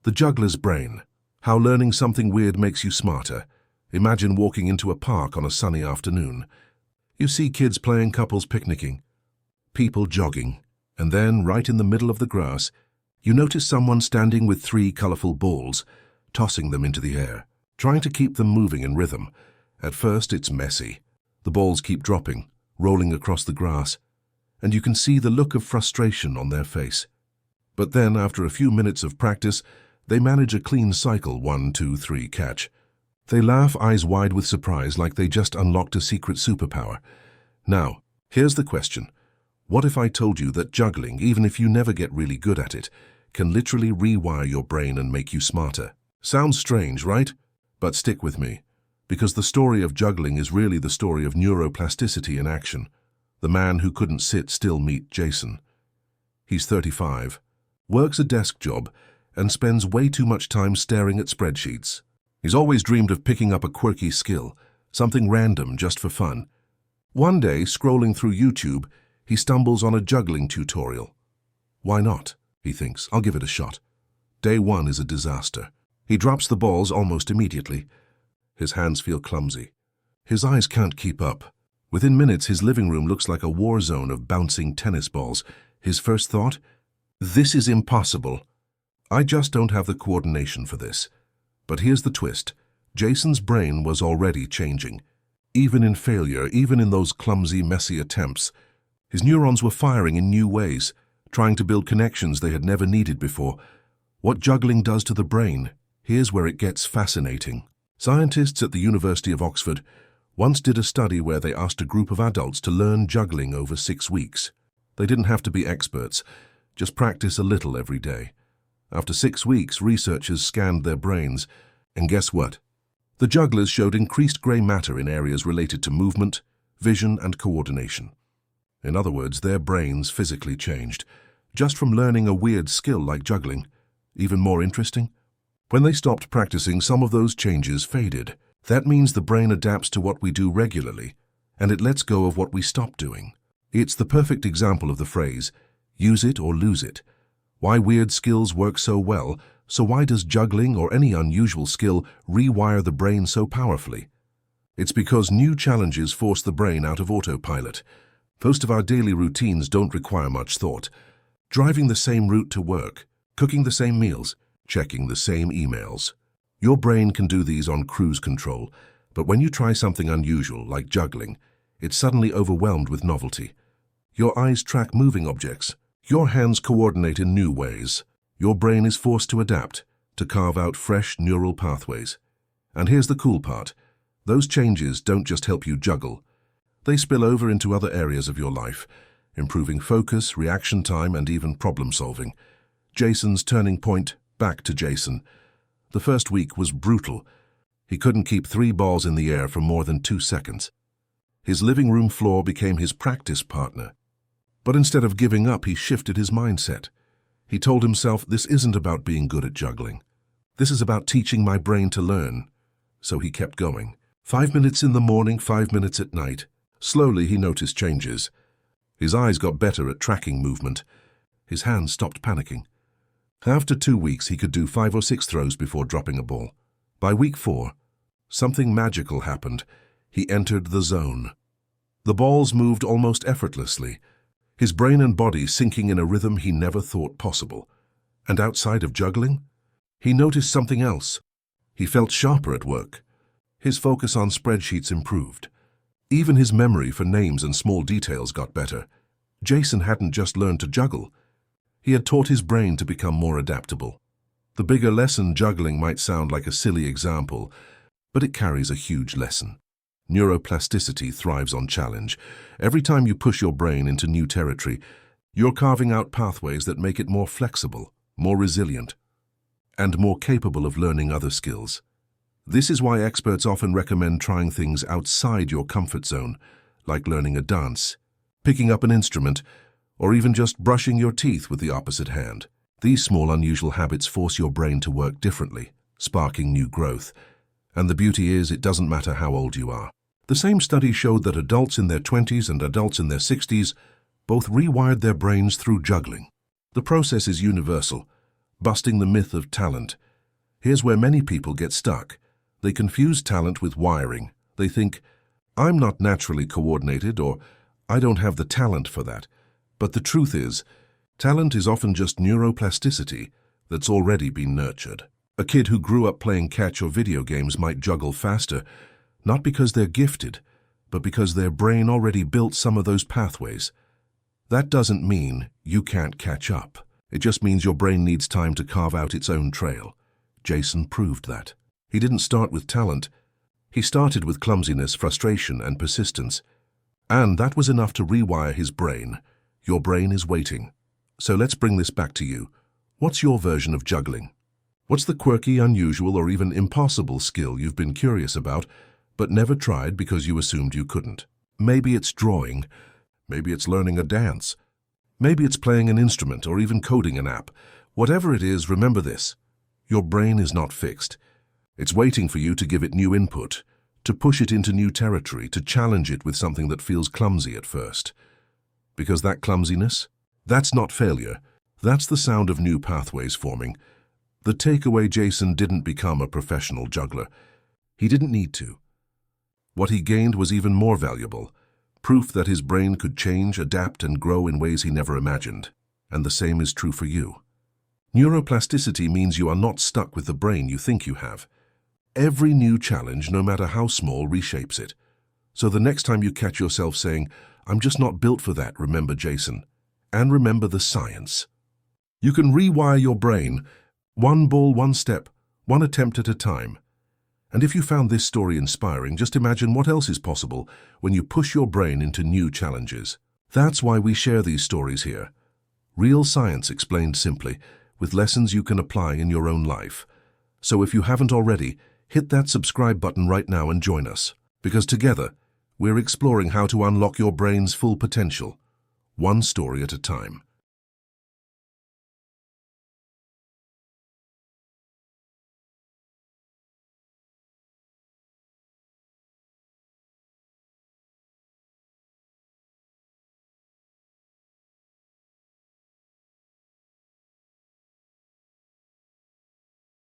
The juggler's brain. How learning something weird makes you smarter. Imagine walking into a park on a sunny afternoon. You see kids playing, couples picnicking, people jogging, and then, right in the middle of the grass, you notice someone standing with 3 colorful balls, tossing them into the air, trying to keep them moving in rhythm. At first, it's messy. The balls keep dropping, rolling across the grass, and you can see the look of frustration on their face. But then, after a few minutes of practice, they manage a clean cycle, 1, 2, 3, catch. They laugh, eyes wide with surprise, like they just unlocked a secret superpower. Now, here's the question. What if I told you that juggling, even if you never get really good at it, can literally rewire your brain and make you smarter? Sounds strange, right? But stick with me, because the story of juggling is really the story of neuroplasticity in action. The man who couldn't sit still, meet Jason. He's 35, works a desk job, and spends way too much time staring at spreadsheets. He's always dreamed of picking up a quirky skill, something random just for fun. One day, scrolling through YouTube, he stumbles on a juggling tutorial. Why not? He thinks. I'll give it a shot. Day 1 is a disaster. He drops the balls almost immediately. His hands feel clumsy. His eyes can't keep up. Within minutes, his living room looks like a war zone of bouncing tennis balls. His first thought? This is impossible. I just don't have the coordination for this. But here's the twist. Jason's brain was already changing. Even in failure, even in those clumsy, messy attempts, his neurons were firing in new ways, trying to build connections they had never needed before. What juggling does to the brain, here's where it gets fascinating. Scientists at the University of Oxford once did a study where they asked a group of adults to learn juggling over 6 weeks. They didn't have to be experts, just practice a little every day. After 6 weeks, researchers scanned their brains, and guess what? The jugglers showed increased gray matter in areas related to movement, vision, and coordination. In other words, their brains physically changed, just from learning a weird skill like juggling. Even more interesting? When they stopped practicing, some of those changes faded. That means the brain adapts to what we do regularly, and it lets go of what we stop doing. It's the perfect example of the phrase, use it or lose it. Why weird skills work so well, so why does juggling or any unusual skill rewire the brain so powerfully? It's because new challenges force the brain out of autopilot. Most of our daily routines don't require much thought. Driving the same route to work, cooking the same meals, checking the same emails. Your brain can do these on cruise control, but when you try something unusual, like juggling, it's suddenly overwhelmed with novelty. Your eyes track moving objects. Your hands coordinate in new ways. Your brain is forced to adapt, to carve out fresh neural pathways. And here's the cool part. Those changes don't just help you juggle. They spill over into other areas of your life, improving focus, reaction time, and even problem solving. Jason's turning point, back to Jason. The first week was brutal. He couldn't keep 3 balls in the air for more than 2 seconds. His living room floor became his practice partner. But instead of giving up, he shifted his mindset. He told himself, this isn't about being good at juggling. This is about teaching my brain to learn. So he kept going. 5 minutes in the morning, 5 minutes at night. Slowly, he noticed changes. His eyes got better at tracking movement. His hands stopped panicking. After 2 weeks, he could do 5 or 6 throws before dropping a ball. By week 4, something magical happened. He entered the zone. The balls moved almost effortlessly, his brain and body syncing in a rhythm he never thought possible. And outside of juggling, he noticed something else. He felt sharper at work. His focus on spreadsheets improved. Even his memory for names and small details got better. Jason hadn't just learned to juggle. He had taught his brain to become more adaptable. The bigger lesson, juggling, might sound like a silly example, but it carries a huge lesson. Neuroplasticity thrives on challenge. Every time you push your brain into new territory, you're carving out pathways that make it more flexible, more resilient, and more capable of learning other skills. This is why experts often recommend trying things outside your comfort zone, like learning a dance, picking up an instrument, or even just brushing your teeth with the opposite hand. These small, unusual habits force your brain to work differently, sparking new growth. And the beauty is, it doesn't matter how old you are. The same study showed that adults in their 20s and adults in their 60s both rewired their brains through juggling. The process is universal. busting the myth of talent. Here's where many people get stuck. They confuse talent with wiring. They think, I'm not naturally coordinated, or I don't have the talent for that. But the truth is, talent is often just neuroplasticity that's already been nurtured. A kid who grew up playing catch or video games might juggle faster, not because they're gifted, but because their brain already built some of those pathways. That doesn't mean you can't catch up. It just means your brain needs time to carve out its own trail. Jason proved that. He didn't start with talent. He started with clumsiness, frustration, and persistence. And that was enough to rewire his brain. Your brain is waiting. So let's bring this back to you. What's your version of juggling? What's the quirky, unusual, or even impossible skill you've been curious about, but never tried because you assumed you couldn't? Maybe it's drawing. Maybe it's learning a dance. Maybe it's playing an instrument or even coding an app. Whatever it is, remember this. Your brain is not fixed. It's waiting for you to give it new input, to push it into new territory, to challenge it with something that feels clumsy at first. Because that clumsiness, that's not failure. That's the sound of new pathways forming. The takeaway: Jason didn't become a professional juggler. He didn't need to. What he gained was even more valuable. Proof that his brain could change, adapt, and grow in ways he never imagined. And the same is true for you. Neuroplasticity means you are not stuck with the brain you think you have. Every new challenge, no matter how small, reshapes it. So the next time you catch yourself saying, I'm just not built for that, remember Jason. And remember the science. You can rewire your brain, one ball, one step, one attempt at a time. And if you found this story inspiring, just imagine what else is possible when you push your brain into new challenges. That's why we share these stories here. Real science explained simply, with lessons you can apply in your own life. So if you haven't already, hit that subscribe button right now and join us. Because together, we're exploring how to unlock your brain's full potential, one story at a time.